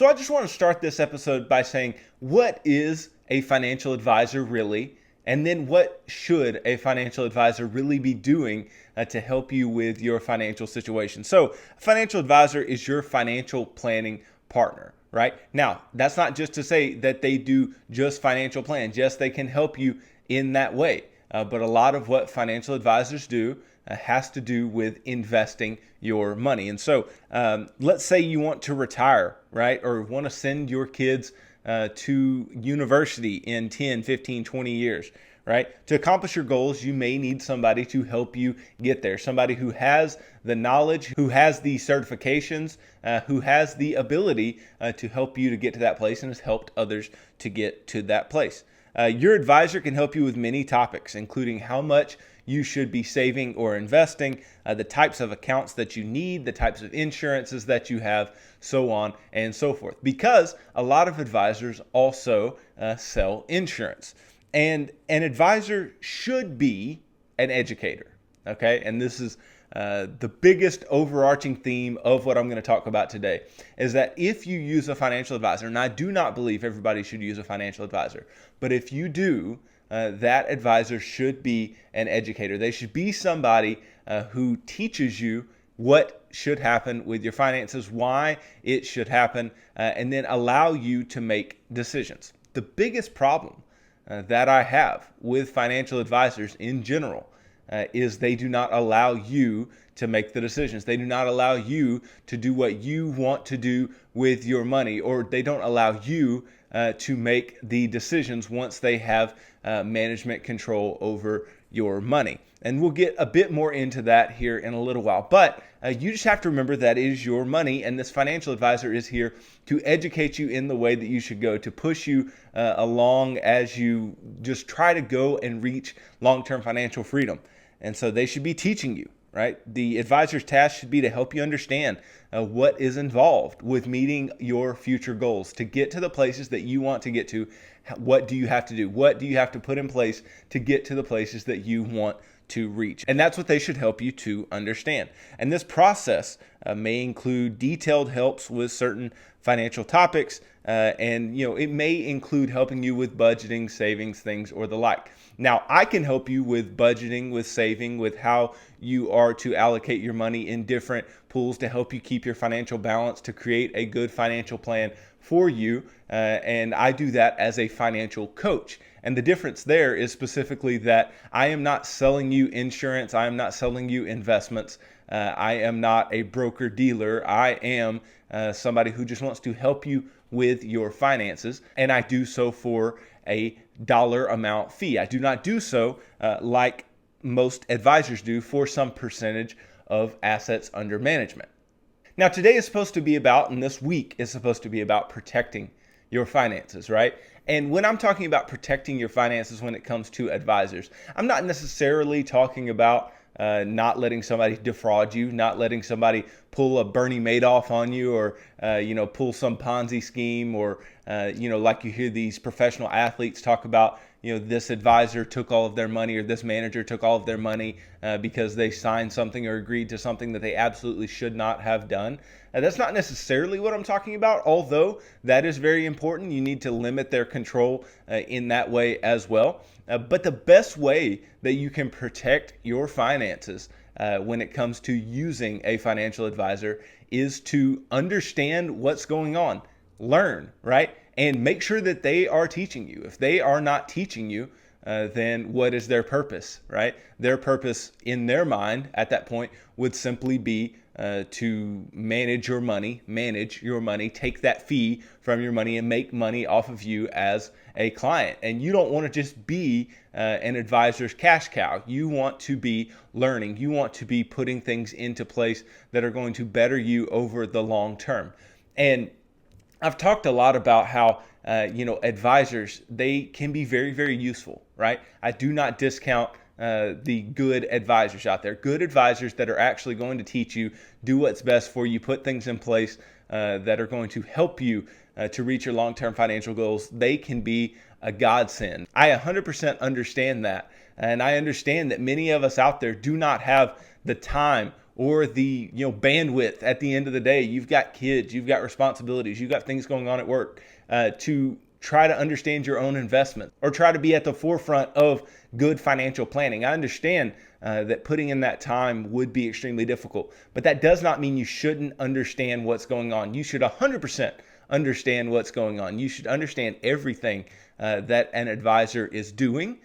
So I just want to start this episode by saying, what is a financial advisor really? And then what should a financial advisor really be doing to help you with your financial situation? So a financial advisor is your financial planning partner, right? Now, that's not just to say that they do just financial plans. Yes, they can help you in that way. But a lot of what financial advisors do has to do with investing your money. And so let's say you want to retire, right? Or want to send your kids to university in 10, 15, 20 years, right? To accomplish your goals, you may need somebody to help you get there. Somebody who has the knowledge, who has the certifications, who has the ability to help you to get to that place and has helped others to get to that place. Your advisor can help you with many topics, including how much you should be saving or investing, the types of accounts that you need, the types of insurances that you have, so on and so forth. Because a lot of advisors also sell insurance. And an advisor should be an educator, okay? And this is the biggest overarching theme of what I'm going to talk about today, is that if you use a financial advisor, and I do not believe everybody should use a financial advisor, but if you do, that advisor should be an educator. They should be somebody who teaches you what should happen with your finances, why it should happen, and then allow you to make decisions. The biggest problem that I have with financial advisors in general is they do not allow you to make the decisions. They do not allow you to do what you want to do with your money, or they don't allow you to make the decisions once they have management control over your money. And we'll get a bit more into that here in a little while. But you just have to remember that it is your money, and this financial advisor is here to educate you in the way that you should go, to push you along as you just try to go and reach long-term financial freedom. And so they should be teaching you, right? The advisor's task should be to help you understand what is involved with meeting your future goals. To get to the places that you want to get to, what do you have to do? What do you have to put in place to get to the places that you want to reach? And that's what they should help you to understand. And this process may include detailed helps with certain financial topics, and it may include helping you with budgeting, savings, things, or the like. Now, I can help you with budgeting, with saving, with how you are to allocate your money in different pools to help you keep your financial balance, to create a good financial plan for you. And I do that as a financial coach. And the difference there is specifically that I am not selling you insurance. I am not selling you investments. I am not a broker dealer. I am somebody who just wants to help you with your finances. And I do so for a dollar amount fee. I do not do so like most advisors do for some percentage of assets under management. Now, today is supposed to be about, and this week is supposed to be about protecting your finances, right? And when I'm talking about protecting your finances when it comes to advisors, I'm not necessarily talking about not letting somebody defraud you, not letting somebody pull a Bernie Madoff on you, or pull some Ponzi scheme, or like you hear these professional athletes talk about, this advisor took all of their money, or this manager took all of their money because they signed something or agreed to something that they absolutely should not have done. That's not necessarily what I'm talking about, although that is very important. You need to limit their control in that way as well. But the best way that you can protect your finances when it comes to using a financial advisor is to understand what's going on, learn, right? And make sure that they are teaching you. If they are not teaching you, then what is their purpose, right? Their purpose in their mind at that point would simply be to manage your money, take that fee from your money and make money off of you as a client. And you don't want to just be an advisor's cash cow. You want to be learning. You want to be putting things into place that are going to better you over the long term. And I've talked a lot about how advisors, they can be very, very useful, right? I do not discount the good advisors out there. Good advisors that are actually going to teach you, do what's best for you, put things in place that are going to help you to reach your long-term financial goals. They can be a godsend. I 100% understand that. And I understand that many of us out there do not have the time or the bandwidth at the end of the day. You've got kids, you've got responsibilities, you've got things going on at work to try to understand your own investment or try to be at the forefront of good financial planning. I understand that putting in that time would be extremely difficult, but that does not mean you shouldn't understand what's going on. You should 100% understand what's going on. You should understand everything that an advisor is doing.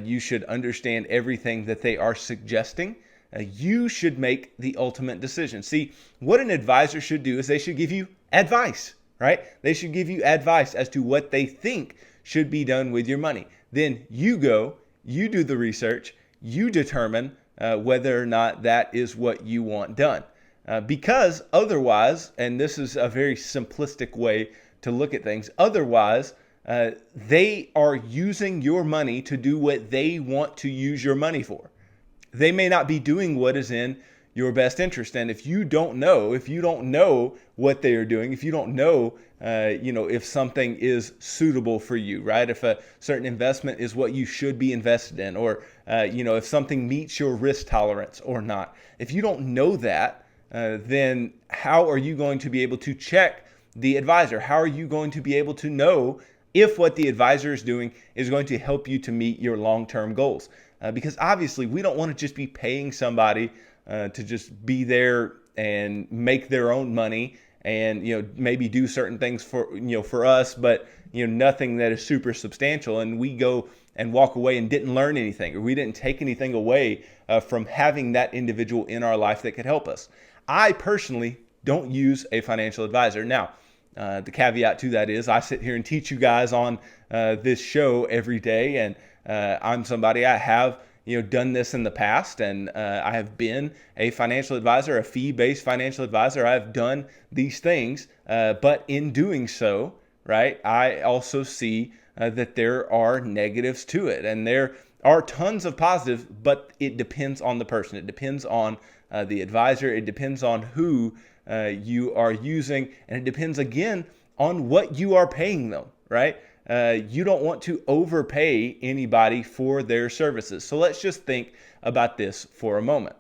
You should understand everything that they are suggesting. You should make the ultimate decision. See, what an advisor should do is they should give you advice, right? They should give you advice as to what they think should be done with your money. Then you go, you do the research, you determine whether or not that is what you want done. Because otherwise, and this is a very simplistic way to look at things, otherwise, they are using your money to do what they want to use your money for. They may not be doing what is in your best interest. And if you don't know what they are doing, if you don't know, if something is suitable for you, right? If a certain investment is what you should be invested in, or, if something meets your risk tolerance or not. If you don't know that, then how are you going to be able to check the advisor? How are you going to be able to know if what the advisor is doing is going to help you to meet your long-term goals? Because obviously we don't want to just be paying somebody to just be there and make their own money and maybe do certain things for us, but nothing that is super substantial, and we go and walk away and didn't learn anything, or we didn't take anything away from having that individual in our life that could help us. I personally don't use a financial advisor. Now, the caveat to that is I sit here and teach you guys on this show every day, and I'm somebody, I have done this in the past, and I have been a financial advisor, a fee-based financial advisor. I've done these things, but in doing so, right, I also see that there are negatives to it, and there are tons of positives, but it depends on the person. It depends on the advisor. It depends on who you are using, and it depends again on what you are paying them, right? You don't want to overpay anybody for their services. So let's just think about this for a moment.